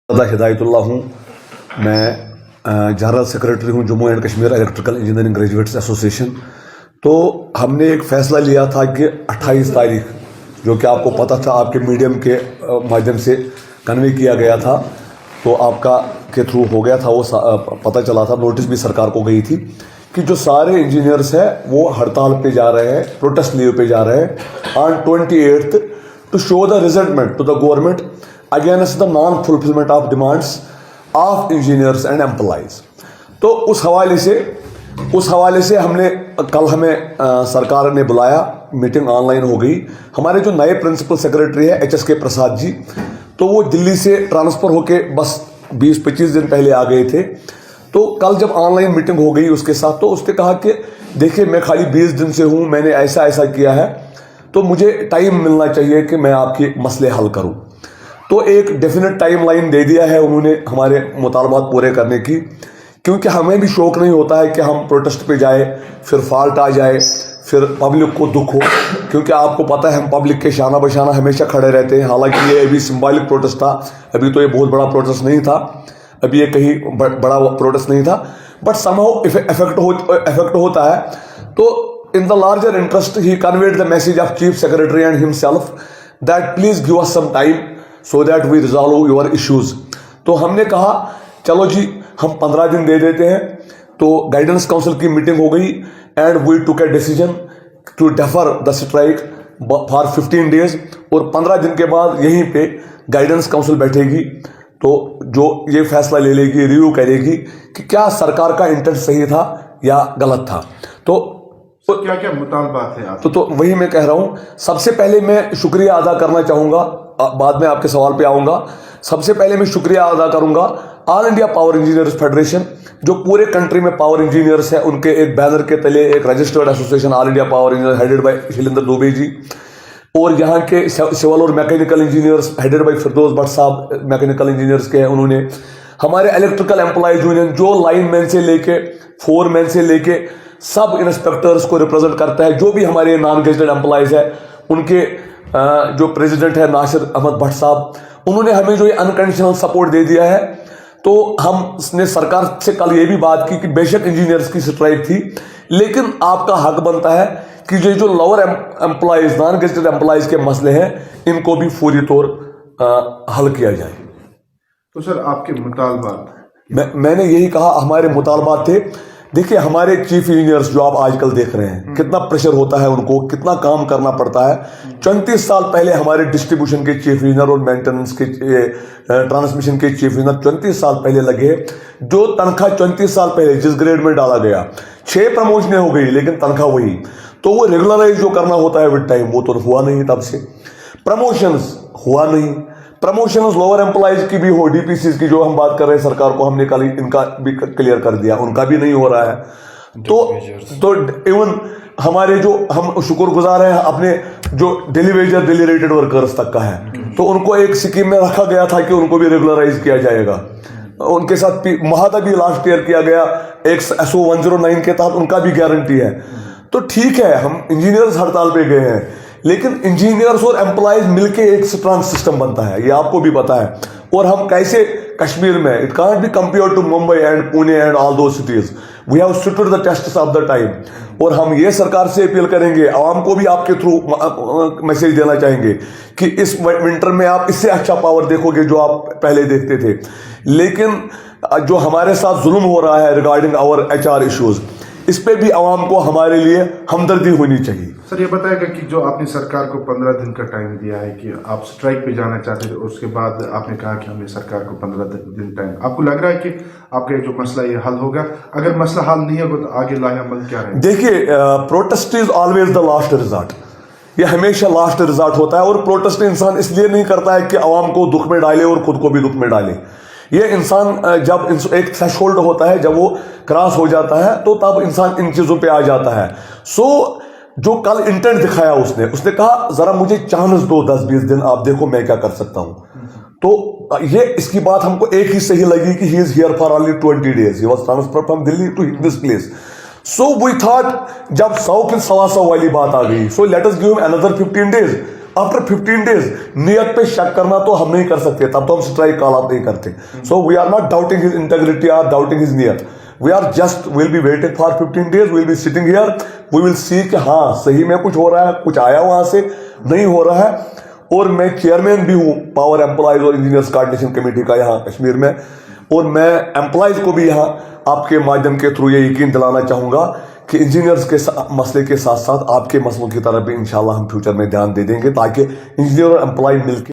हिदायतुल्लाह हूँ। मैं general secretary हूँ Jammu and Kashmir electrical engineering graduates association. तो हमने एक फ़ैसला लिया था कि 28 तारीख, जो कि आपको पता था, आपके मीडियम के माध्यम से कन्वे किया गया था, तो आपका के थ्रू हो गया था, वो पता चला था, नोटिस भी सरकार को गई थी कि जो सारे इंजीनियर्स हैं वो हड़ताल पे जा रहे हैं, प्रोटेस्ट लीव पे जा रहे हैं on 28 to show the resentment to the government against the non fulfilment of demands of engineers and employees. तो उस हवाले से हमने कल हमें सरकार ने बुलाया, मीटिंग ऑनलाइन हो गई। हमारे जो नए प्रिंसिपल सेक्रेटरी है HSK प्रसाद जी, तो वो दिल्ली से ट्रांसफ़र होके बस 20-25 दिन पहले आ गए थे। तो कल जब ऑनलाइन मीटिंग हो गई उसके साथ, तो उसने कहा कि देखिए मैं खाली 20 दिन से हूँ, मैंने ऐसा ऐसा किया है, तो मुझे टाइम मिलना चाहिए कि मैं आपके मसले हल करूँ। तो एक डेफिनेट टाइम लाइन दे दिया है उन्होंने हमारे मुतालबात पूरे करने की, क्योंकि हमें भी शौक नहीं होता है कि हम प्रोटेस्ट पे जाए फिर फॉल्ट आ जाए, फिर पब्लिक को दुख हो, क्योंकि आपको पता है हम पब्लिक के शाना बशाना हमेशा खड़े रहते हैं। हालांकि ये अभी सिंबॉलिक प्रोटेस्ट था, अभी तो ये बहुत बड़ा प्रोटेस्ट नहीं था, अभी ये कहीं बड़ा प्रोटेस्ट नहीं था, बट समहाउ इफेक्ट होता है। तो in the larger interest he conveyed the message of chief secretary and himself that please give us some time so that we resolve your issues. तो हमने कहा चलो जी हम 15 दिन दे देते हैं। तो गाइडेंस काउंसिल की मीटिंग हो गई and we took a decision to defer the strike for 15 days, और 15 दिन के बाद यहीं पे गाइडेंस काउंसिल बैठेगी, तो जो ये फैसला ले लेगी, रिव्यू करेगी कि क्या सरकार का इंटेंट सही था या गलत था। तो क्या क्या मुतालबात है आप? तो वही मैं कह रहा हूं। सबसे पहले मैं शुक्रिया अदा करना चाहूंगा, बाद में आपके सवाल पे आऊंगा। सबसे पहले मैं शुक्रिया अदा करूंगा all India power engineers federation, जो पूरे कंट्री में पावर इंजीनियर्स है, उनके एक बैनर के तले एक registered association all India power engineer headed by Shailendra Dubey ji, और यहाँ के सिविल और mechanical engineers headed by Firdaus Bhatt साहब, मैकेनिकल इंजीनियर्स के हैं उन्होंने। हमारे इलेक्ट्रिकल एम्प्लॉयज यूनियन जो लाइनमैन से लेके फोरमैन से लेके सब इंस्पेक्टर्स को रिप्रेजेंट करता है, जो भी हमारे नॉन गेजेटेड एम्प्लॉयज है, उनके जो प्रेसिडेंट है नासिर अहमद भट्ट साहब, उन्होंने हमें जो ये अनकंडीशनल सपोर्ट दे दिया है। तो हमने सरकार से कल ये भी बात की कि बेशक इंजीनियर्स की स्ट्राइक थी, लेकिन आपका हक बनता है कि जो lower employees, non gazetted employees के मसले हैं, इनको भी फौरी तौर हल किया जाए। तो सर आपके मुतालबात? मैंने यही कहा, हमारे मुतालबात थे। देखिए हमारे चीफ इंजीनियर्स जो आप आजकल देख रहे हैं, कितना प्रेशर होता है उनको, कितना काम करना पड़ता है। 34 साल पहले हमारे डिस्ट्रीब्यूशन के चीफ इंजीनियर और मेंटेनेंस के ट्रांसमिशन के चीफ इंजीनियर 34 साल पहले लगे, जो तनख्वाह 34 साल पहले जिस ग्रेड में डाला गया, 6 प्रमोशनें हो गई लेकिन तनख्वाह वही। तो वो रेगुलराइज जो करना होता है विद टाइम, वो तो हुआ नहीं तब से। प्रमोशंस हुआ नहीं, प्रमोशंस लोअर एम्प्लॉयज की भी हो, डीपीसी की जो हम बात कर रहे हैं, सरकार को हमने कल इनका भी क्लियर कर दिया, उनका भी नहीं हो रहा है। तो इवन हमारे जो हम शुक्रगुजार हैं अपने जो daily Vaser daily rated workers तक का है, तो उनको एक स्कीम में रखा गया था कि उनको भी रेगुलराइज किया जाएगा। उनके साथ महादा भी लास्ट ईयर किया गया, एक SO 109 के तहत उनका भी गारंटी है। तो ठीक है, हम इंजीनियर्स हड़ताल पे गए हैं, लेकिन इंजीनियर्स और एम्प्लॉयज मिलके एक स्ट्रॉन्ग सिस्टम बनता है, ये आपको भी पता है। और हम कैसे कश्मीर में, it can't be compared to Mumbai and Pune and all those cities, we have stood the test of the time. और हम ये सरकार से अपील करेंगे, आवाम को भी आपके थ्रू मैसेज देना चाहेंगे कि इस विंटर में आप इससे अच्छा पावर देखोगे जो आप पहले देखते थे। लेकिन जो हमारे साथ जुल्म हो रहा है रिगार्डिंग आवर HR इश्यूज, इस पे भी आवाम को हमारे लिए हमदर्दी होनी चाहिए। सर ये बताएगा कि जो आपने सरकार को 15 दिन का टाइम दिया है कि आप स्ट्राइक पे जाना चाहते थे, उसके बाद आपने कहा कि हमने सरकार को 15 दिन टाइम, आपको लग रहा है कि आपका जो मसला ये हल होगा? अगर मसला हल नहीं होगा तो आगे लाहेअमल क्या रहेगा? देखिए protest is always the last resort, ये हमेशा लास्ट रिजॉर्ट होता है। और प्रोटेस्ट इंसान इसलिए नहीं करता है कि आवाम को दुख में डाले और खुद को भी दुख में डाले। ये इंसान जब एक थ्रेशोल्ड होता है, जब वो क्रॉस हो जाता है, तो तब इंसान इन चीजों पे आ जाता है। जो कल इंटेंट दिखाया उसने कहा जरा मुझे चांस दो 10-20 दिन, आप देखो मैं क्या कर सकता हूं। तो ये इसकी बात हमको एक ही सही लगी कि he is here for only 20 days, he was transferred from Delhi to this place. So we thought जब 100 की 125 वाली बात आ गई, so let us give him another 15 days। After 15 days नियत पे शक करना तो हम नहीं कर सकते, तब तो हम स्ट्राइक कॉल आउट नहीं करते. So we are not doubting his integrity और डाउटिंग हिज नियत. We are just will be waiting for 15 days. We'll be sitting here. We will see कि हाँ सही में कुछ हो रहा है, कुछ आया वहां से नहीं हो रहा है. और मैं चेयरमैन भी हूँ पावर एम्प्लॉयज और इंजीनियर्स कोऑर्डिनेशन कमेटी का यहाँ कश्मीर में, और मैं एम्प्लॉयज को भी यहाँ आपके माध्यम के थ्रू ये यकीन दिलाना चाहूँगा कि इंजीनियर्स के मसले के साथ साथ आपके मसलों की तरफ भी इंशाल्लाह हम फ्यूचर में ध्यान दे देंगे, ताकि इंजीनियर और एम्प्लॉय मिलकर